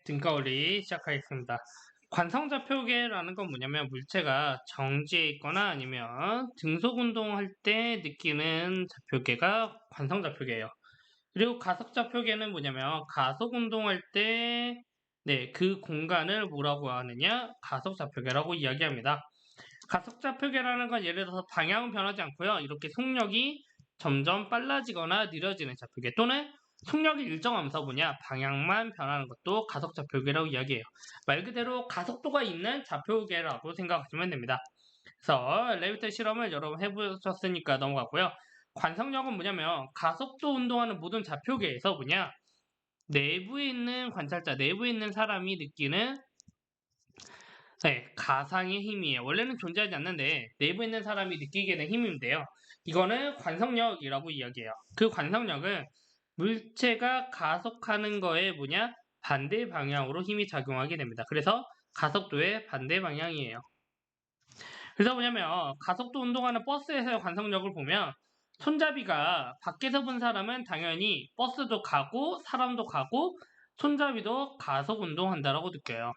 등가올리 시작하겠습니다. 관성좌표계라는 건 뭐냐면 물체가 정지해 있거나 아니면 등속운동할 때 느끼는 좌표계가 관성좌표계예요. 그리고 가속좌표계는 뭐냐면 가속운동할 때 그 공간을 뭐라고 하느냐? 가속좌표계라고 이야기합니다. 가속좌표계라는 건 예를 들어서 방향은 변하지 않고요. 이렇게 속력이 점점 빨라지거나 느려지는 좌표계 또는 속력이 일정하면서 방향만 변하는 것도 가속좌표계라고 이야기해요. 말 그대로 가속도가 있는 좌표계라고 생각하시면 됩니다. 그래서 레비트 실험을 여러분 해보셨으니까 넘어가고요. 관성력은 뭐냐면 가속도 운동하는 모든 좌표계에서 내부에 있는 관찰자, 내부에 있는 사람이 느끼는 가상의 힘이에요. 원래는 존재하지 않는데 내부에 있는 사람이 느끼게 된 힘인데요. 이거는 관성력이라고 이야기해요. 그 관성력은 물체가 가속하는 거에 반대 방향으로 힘이 작용하게 됩니다. 그래서 가속도의 반대 방향이에요. 그래서 가속도 운동하는 버스에서의 관성력을 보면 손잡이가 밖에서 본 사람은 당연히 버스도 가고 사람도 가고 손잡이도 가속 운동한다라고 느껴요.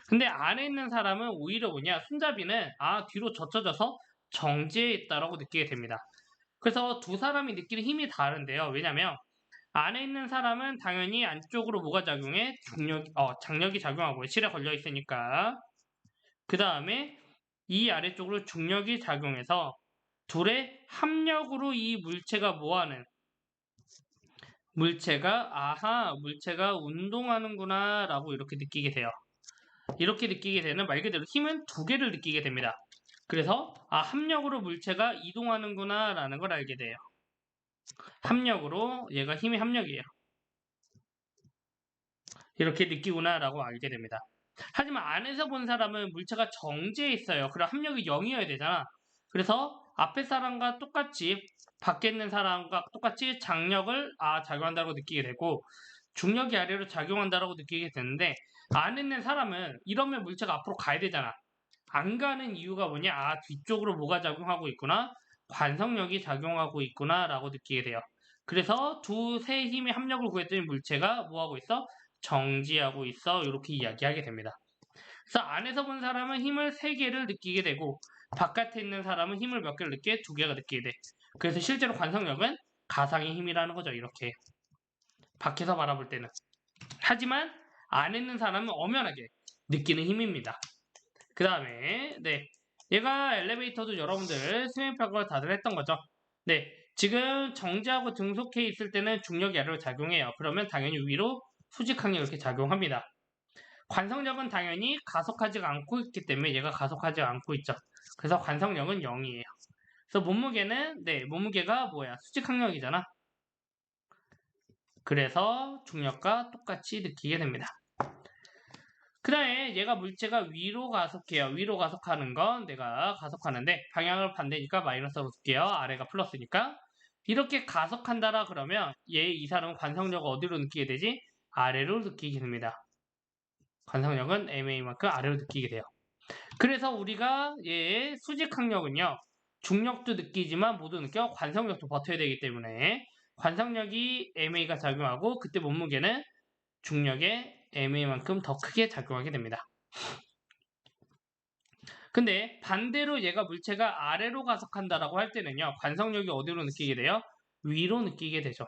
근데 안에 있는 사람은 오히려 손잡이는 뒤로 젖혀져서 정지해 있다라고 느끼게 됩니다. 그래서 두 사람이 느끼는 힘이 다른데요. 왜냐면 안에 있는 사람은 당연히 안쪽으로 뭐가 작용해? 장력이 작용하고 실에 걸려 있으니까. 그 다음에 이 아래쪽으로 중력이 작용해서 둘의 합력으로 이 물체가 뭐하는? 물체가 운동하는구나 라고 이렇게 느끼게 돼요. 이렇게 느끼게 되는 말 그대로 힘은 두 개를 느끼게 됩니다. 그래서 합력으로 물체가 이동하는구나 라는 걸 알게 돼요. 합력으로 얘가 힘의 합력이에요. 이렇게 느끼구나 라고 알게 됩니다. 하지만 안에서 본 사람은 물체가 정지해 있어요. 그럼 합력이 0이어야 되잖아. 그래서 앞에 사람과 똑같이 밖에 있는 사람과 똑같이 장력을 작용한다고 느끼게 되고 중력이 아래로 작용한다고 느끼게 되는데 안에 있는 사람은 이러면 물체가 앞으로 가야 되잖아. 안 가는 이유가 뒤쪽으로 뭐가 작용하고 있구나? 관성력이 작용하고 있구나 라고 느끼게 돼요. 그래서 두세 힘의 합력을 구했더니 물체가 뭐하고 있어? 정지하고 있어. 이렇게 이야기하게 됩니다. 그래서 안에서 본 사람은 힘을 3개를 느끼게 되고 바깥에 있는 사람은 힘을 몇 개를 느끼게? 2개가 느끼게 돼. 그래서 실제로 관성력은 가상의 힘이라는 거죠. 이렇게 밖에서 바라볼 때는. 하지만 안에 있는 사람은 엄연하게 느끼는 힘입니다. 그 다음에 얘가 엘리베이터도 여러분들 수행평가를 다들 했던 거죠. 지금 정지하고 등속해 있을 때는 중력이 아래로 작용해요. 그러면 당연히 위로 수직항이 이렇게 작용합니다. 관성력은 당연히 가속하지 않고 있기 때문에 얘가 가속하지 않고 있죠. 그래서 관성력은 0이에요. 그래서 몸무게가 수직항력이잖아. 그래서 중력과 똑같이 느끼게 됩니다. 그 다음에 얘가 물체가 위로 가속해요. 위로 가속하는 건 내가 가속하는데 방향을 반대니까 마이너스로 쓸게요. 아래가 플러스니까. 이렇게 가속한다라 그러면 이 사람은 관성력을 어디로 느끼게 되지? 아래로 느끼게 됩니다. 관성력은 MA만큼 아래로 느끼게 돼요. 그래서 우리가 얘의 수직항력은요. 중력도 느끼지만 모두 느껴 관성력도 버텨야 되기 때문에 관성력이 MA가 작용하고 그때 몸무게는 중력의 MA만큼 더 크게 작용하게 됩니다. 근데 반대로 얘가 물체가 아래로 가속한다라고 할 때는요. 관성력이 어디로 느끼게 돼요? 위로 느끼게 되죠.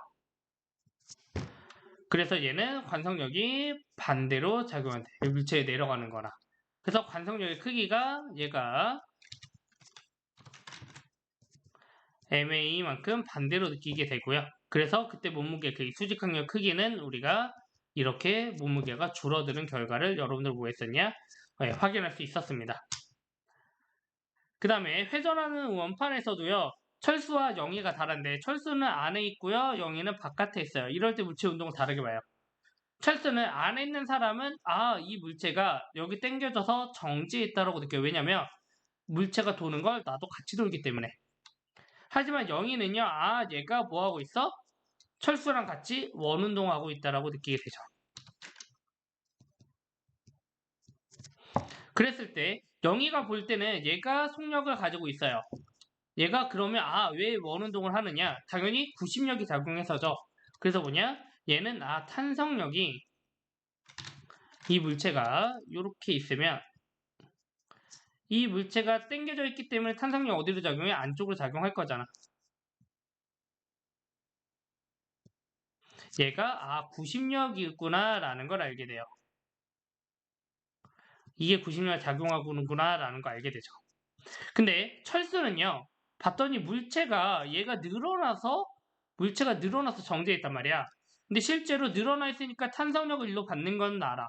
그래서 얘는 관성력이 반대로 작용한대. 물체에 내려가는 거나. 그래서 관성력의 크기가 얘가 MA만큼 반대로 느끼게 되고요. 그래서 그때 몸무게 그 수직항력 크기는 우리가 이렇게 몸무게가 줄어드는 결과를 여러분들 뭐 했었냐? 확인할 수 있었습니다. 그 다음에 회전하는 원판에서도요. 철수와 영희가 다른데 철수는 안에 있고요. 영희는 바깥에 있어요. 이럴 때 물체 운동을 다르게 봐요. 철수는 안에 있는 사람은 이 물체가 여기 당겨져서 정지해 있다고 느껴요. 왜냐면 물체가 도는 걸 나도 같이 돌기 때문에. 하지만 영희는요. 얘가 뭐하고 있어? 철수랑 같이 원운동하고 있다고 느끼게 되죠. 그랬을 때 영희가 볼 때는 얘가 속력을 가지고 있어요. 얘가 그러면 왜 원운동을 하느냐? 당연히 구심력이 작용해서죠. 그래서 뭐냐? 얘는 탄성력이 이 물체가 이렇게 있으면 이 물체가 당겨져 있기 때문에 탄성력 어디로 작용해? 안쪽으로 작용할 거잖아. 얘가 구심력이 있구나 라는 걸 알게 돼요. 이게 구심력이 작용하구나 라는 걸 알게 되죠. 근데 철수는요. 봤더니 물체가 늘어나서 정지해 있단 말이야. 근데 실제로 늘어나 있으니까 탄성력을 일로 받는 건 알아.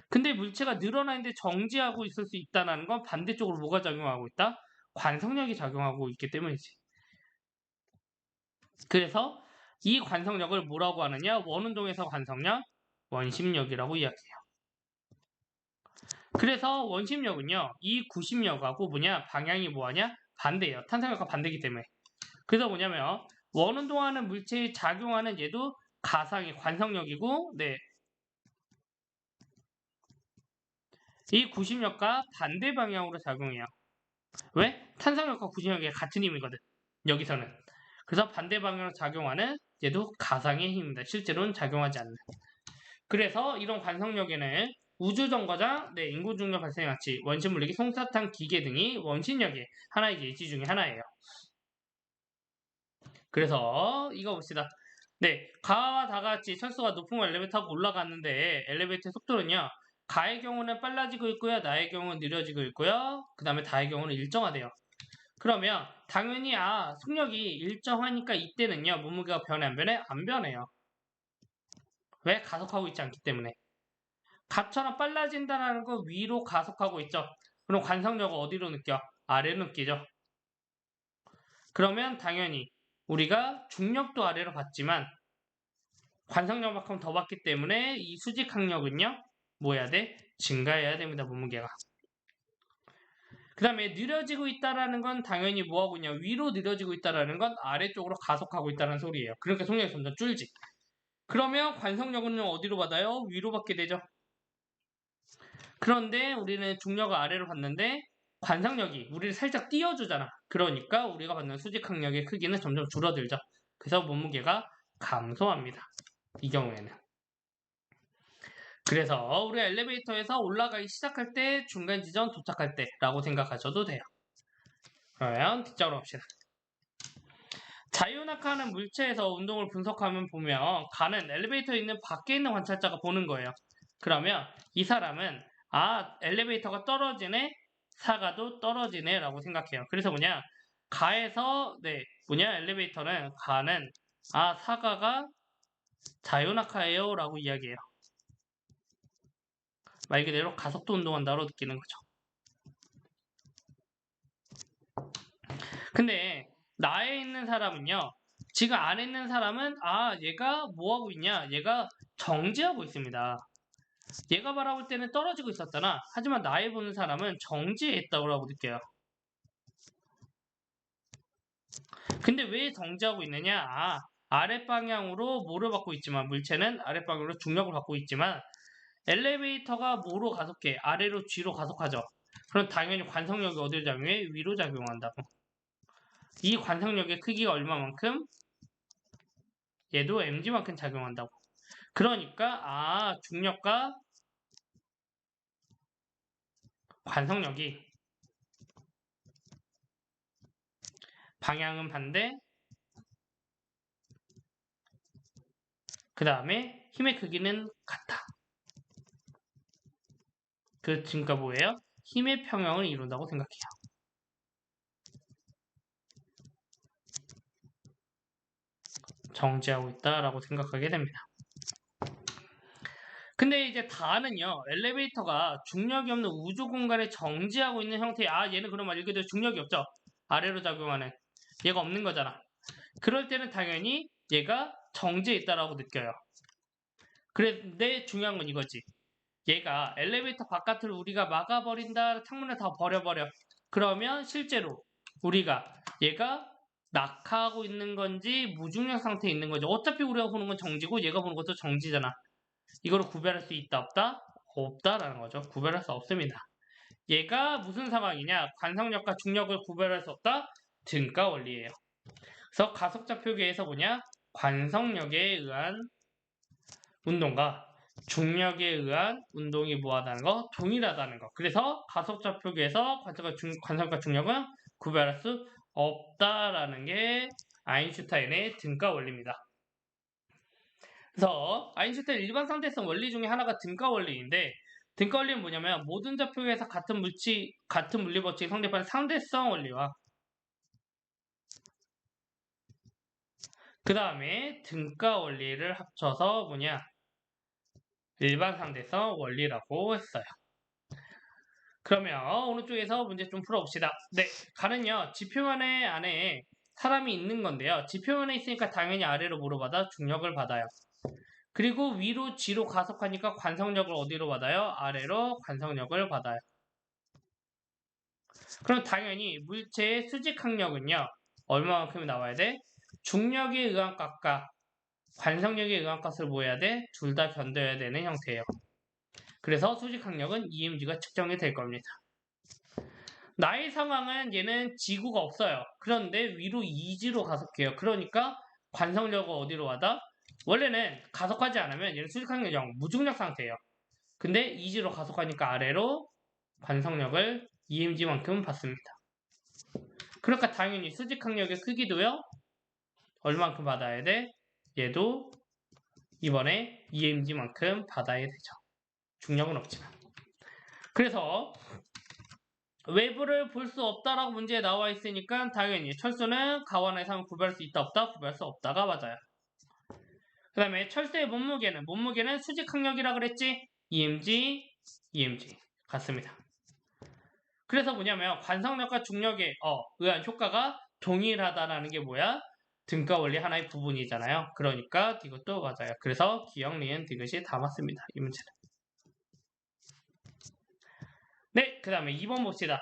근데 물체가 늘어나 있는데 정지하고 있을 수 있다는 건 반대쪽으로 뭐가 작용하고 있다? 관성력이 작용하고 있기 때문이지. 그래서 이 관성력을 뭐라고 하느냐? 원운동에서 관성력, 원심력이라고 이야기해요. 그래서 원심력은요, 이 구심력하고 방향이 뭐하냐? 반대예요. 탄성력과 반대이기 때문에. 그래서 뭐냐면, 원운동하는 물체에 작용하는 얘도 가상의 관성력이고, 이 구심력과 반대 방향으로 작용해요. 왜? 탄성력과 구심력이 같은 힘이거든. 여기서는. 그래서 반대 방향으로 작용하는 얘도 가상의 힘입니다. 실제로는 작용하지 않는. 그래서 이런 관성력에는 우주정거장, 인공중력 발생장치, 원심물리기, 솜사탕 기계 등이 원심력의 하나의 예시 중에 하나예요. 그래서 이거 봅시다. 가와 다같이 철수가 높은 걸 엘리베이터 타고 올라갔는데 엘리베이터의 속도는요. 가의 경우는 빨라지고 있고요. 나의 경우는 느려지고 있고요. 그 다음에 다의 경우는 일정하대요. 그러면 당연히 속력이 일정하니까 이때는요. 몸무게가 변해 안 변해? 안 변해요. 왜? 가속하고 있지 않기 때문에. 가처럼 빨라진다는 거 위로 가속하고 있죠. 그럼 관성력을 어디로 느껴? 아래로 느끼죠. 그러면 당연히 우리가 중력도 아래로 받지만 관성력만큼 더 받기 때문에 이 수직항력은요. 뭐 해야 돼? 증가해야 됩니다. 몸무게가. 그 다음에 느려지고 있다라는 건 당연히 뭐하고 있냐? 위로 느려지고 있다라는 건 아래쪽으로 가속하고 있다는 소리예요. 그러니까 속력이 점점 줄지. 그러면 관성력은 어디로 받아요? 위로 받게 되죠. 그런데 우리는 중력을 아래로 받는데 관성력이 우리를 살짝 띄워주잖아. 그러니까 우리가 받는 수직항력의 크기는 점점 줄어들죠. 그래서 몸무게가 감소합니다. 이 경우에는. 그래서 우리가 엘리베이터에서 올라가기 시작할 때, 중간 지점 도착할 때라고 생각하셔도 돼요. 그러면 뒷장으로 갑시다. 자유낙하하는 물체에서 운동을 분석하면 보면 가는 엘리베이터에 있는 밖에 있는 관찰자가 보는 거예요. 그러면 이 사람은 엘리베이터가 떨어지네, 사가도 떨어지네 라고 생각해요. 그래서 가에서 엘리베이터는 가는 사가가 자유낙하예요 라고 이야기해요. 말 그대로 가속도 운동한다로 느끼는 거죠. 근데 나에 있는 사람은요. 지금 안에 있는 사람은 얘가 뭐하고 있냐? 얘가 정지하고 있습니다. 얘가 바라볼 때는 떨어지고 있었잖아. 하지만 나에 보는 사람은 정지해 있다고 느껴요. 근데 왜 정지하고 있느냐? 아랫방향으로 뭐를 받고 있지만 물체는 아랫방향으로 중력을 받고 있지만 엘리베이터가 뭐로 가속해? 아래로 뒤로 가속하죠. 그럼 당연히 관성력이 어디로 작용해? 위로 작용한다고. 이 관성력의 크기가 얼마만큼? 얘도 mg만큼 작용한다고. 그러니까 중력과 관성력이 방향은 반대, 그 다음에 힘의 크기는 같다. 그 증가 뭐예요? 힘의 평형을 이룬다고 생각해요. 정지하고 있다라고 생각하게 됩니다. 근데 이제 다는요, 엘리베이터가 중력이 없는 우주 공간에 정지하고 있는 형태의 얘는 그럼 말 그대로 중력이 없죠. 아래로 작용하는 얘가 없는 거잖아. 그럴 때는 당연히 얘가 정지해 있다라고 느껴요. 그런데 중요한 건 이거지. 얘가 엘리베이터 바깥을 우리가 막아버린다, 창문을 다 버려버려. 그러면 실제로 우리가 얘가 낙하하고 있는 건지 무중력 상태에 있는 건지 어차피 우리가 보는 건 정지고 얘가 보는 것도 정지잖아. 이걸 구별할 수 있다 없다? 없다라는 거죠. 구별할 수 없습니다. 얘가 무슨 상황이냐? 관성력과 중력을 구별할 수 없다? 등가 원리예요. 그래서 가속좌표계에서 뭐냐? 관성력에 의한 운동과 중력에 의한 운동이 뭐하다는 거? 동일하다는 거. 그래서 가속좌표계에서 관성과 중력은 구별할 수 없다라는 게 아인슈타인의 등가 원리입니다. 그래서 아인슈타인 일반 상대성 원리 중에 하나가 등가 원리인데, 등가 원리는 뭐냐면 모든 좌표계에서 같은 물리 법칙이 성립하는 상대성 원리와 그 다음에 등가 원리를 합쳐서 뭐냐? 일반 상대성 원리라고 했어요. 그러면 오른쪽에서 문제 좀 풀어봅시다. 네, 가는요 지표면의 안에 사람이 있는 건데요. 지표면에 있으니까 당연히 아래로 물어받아 중력을 받아요. 그리고 위로 G로 가속하니까 관성력을 어디로 받아요? 아래로 관성력을 받아요. 그럼 당연히 물체의 수직항력은요. 얼마만큼 나와야 돼? 중력에 의한 값과 관성력에 의한 값을 뭐 해야 돼? 둘 다 견뎌야 되는 형태예요. 그래서 수직항력은 EMG가 측정이 될 겁니다. 나의 상황은 얘는 지구가 없어요. 그런데 위로 2G로 가속해요. 그러니까 관성력은 어디로 와다? 원래는 가속하지 않으면 얘는 수직항력 0, 무중력 상태예요. 근데 2G로 가속하니까 아래로 관성력을 EMG만큼 받습니다. 그러니까 당연히 수직항력의 크기도요. 얼마만큼 받아야 돼? 얘도 이번에 EMG만큼 받아야 되죠. 중력은 없지만. 그래서 외부를 볼 수 없다라고 문제에 나와 있으니까 당연히 철수는 가원의 상을 구별할 수 있다 없다? 구별할 수 없다가 맞아요. 그 다음에 철수의 몸무게는 수직항력이라 그랬지? EMG 같습니다. 그래서 뭐냐면 관성력과 중력에 의한 효과가 동일하다라는 게 뭐야? 등가 원리 하나의 부분이잖아요. 그러니까 이것도 맞아요. 그래서 기억, 니은, 디귿이 다 맞습니다. 이 문제는. 네, 그 다음에 2번 봅시다.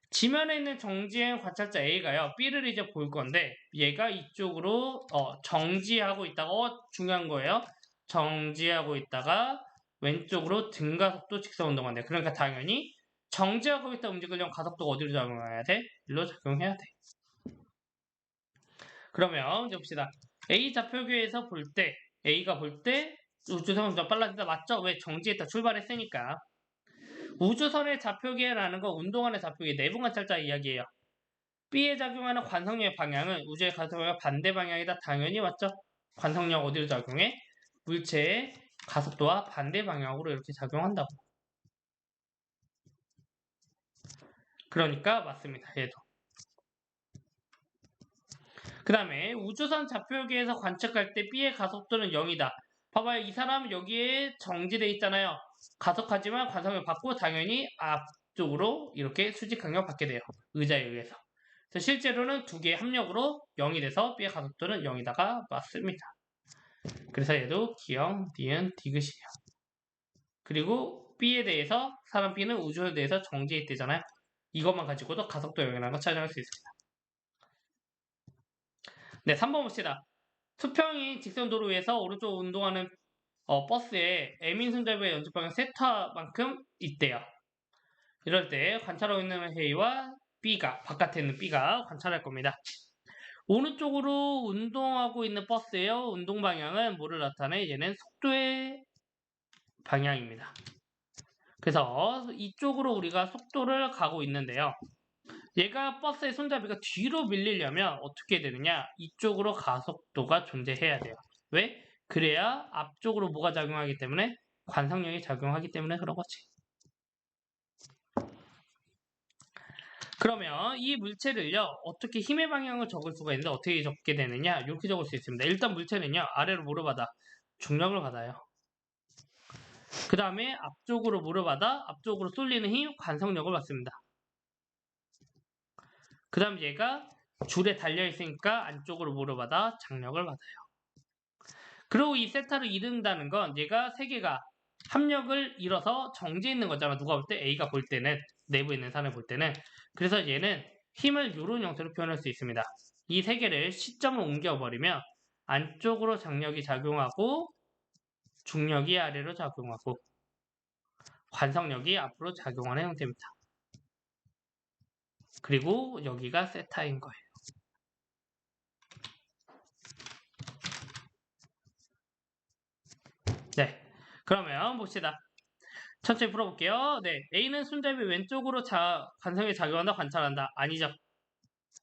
지면에 있는 정지행 관찰자 A가요. B를 이제 볼 건데 얘가 이쪽으로 정지하고 있다가 중요한 거예요. 정지하고 있다가 왼쪽으로 등가속도 직선운동한대. 그러니까 당연히 정지하고 있다 움직이려면 가속도가 어디로 작용해야 돼? 일로 작용해야 돼. 그러면 이제 봅시다. A 좌표계에서 볼 때 A가 볼 때 우주선은 더 빨라진다. 맞죠? 왜? 정지했다. 출발했으니까. 우주선의 좌표계라는 건 운동하는 좌표계 내부 관찰자 이야기예요. B에 작용하는 관성력의 방향은 우주의 가속력과 반대 방향이다. 당연히 맞죠? 관성력 어디로 작용해? 물체의 가속도와 반대 방향으로 이렇게 작용한다고. 그러니까 맞습니다. 얘도. 그 다음에 우주선 좌표계에서 관측할 때 B의 가속도는 0이다. 봐봐요. 이 사람은 여기에 정지되어 있잖아요. 가속하지만 관성력 받고 당연히 앞쪽으로 이렇게 수직항력 받게 돼요. 의자에 의해서. 그래서 실제로는 두 개의 합력으로 0이 돼서 B의 가속도는 0이다가 맞습니다. 그래서 얘도 기억, 니은, 디귿이에요. 그리고 B에 대해서 사람 B는 우주선에 대해서 정지했대잖아요. 이것만 가지고도 가속도 0이라는 걸 찾아낼 수 있습니다. 네, 3번 봅시다. 수평인 직선 도로 위에서 오른쪽 운동하는 버스에 M인 손잡이의 연속 방향 세타만큼 있대요. 이럴 때 관찰하고 있는 A와 B가 바깥에 있는 B가 관찰할 겁니다. 오른쪽으로 운동하고 있는 버스예요. 운동 방향은 뭐를 나타내? 얘는 속도의 방향입니다. 그래서 이쪽으로 우리가 속도를 가고 있는데요. 얘가 버스의 손잡이가 뒤로 밀리려면 어떻게 되느냐? 이쪽으로 가속도가 존재해야 돼요. 왜? 그래야 앞쪽으로 뭐가 작용하기 때문에 관성력이 작용하기 때문에 그런 거지. 그러면 이 물체를요 어떻게 힘의 방향을 적을 수가 있는데 어떻게 적게 되느냐 이렇게 적을 수 있습니다. 일단 물체는요 아래로 뭐를 받아? 중력을 받아요. 그 다음에 앞쪽으로 뭐를 받아? 앞쪽으로 쏠리는 힘 관성력을 받습니다. 그 다음 얘가 줄에 달려있으니까 안쪽으로 뭐를 받아? 장력을 받아요. 그리고 이 세타를 이룬다는 건 얘가 세 개가 합력을 이뤄서 정지해 있는 거잖아. 누가 볼 때? A가 볼 때는 내부에 있는 사람을 볼 때는. 그래서 얘는 힘을 이런 형태로 표현할 수 있습니다. 이 세 개를 시점을 옮겨버리면 안쪽으로 장력이 작용하고 중력이 아래로 작용하고 관성력이 앞으로 작용하는 형태입니다. 그리고 여기가 세타인 거예요. 네, 그러면 봅시다. 천천히 풀어볼게요. 네, A는 손잡이 왼쪽으로 관성에 작용한다, 관찰한다. 아니죠.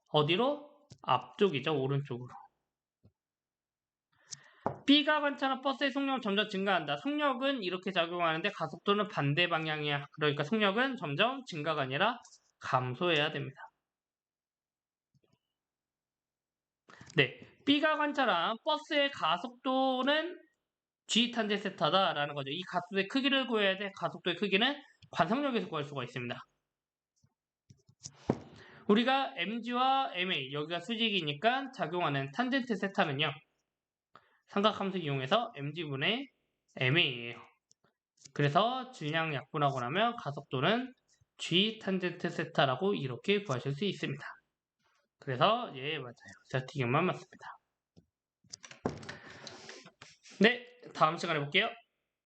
어디로? 앞쪽이죠, 오른쪽으로. B가 관찰한 버스의 속력은 점점 증가한다. 속력은 이렇게 작용하는데 가속도는 반대 방향이야. 그러니까 속력은 점점 증가가 아니라 감소해야 됩니다. 네, B가 관찰한 버스의 가속도는 G 탄젠 세타다라는 거죠. 이 가속도의 크기를 구해야 돼. 가속도의 크기는 관성력에서 구할 수가 있습니다. 우리가 mg와 ma, 여기가 수직이니까 작용하는 탄젠트 세타는요. 삼각함수 이용해서 mg분의 ma예요. 그래서 질량 약분하고 나면 가속도는 g 탄젠트 세타라고 이렇게 구하실 수 있습니다. 그래서 예, 맞아요. 세팅만 맞습니다. 네, 다음 시간에 볼게요.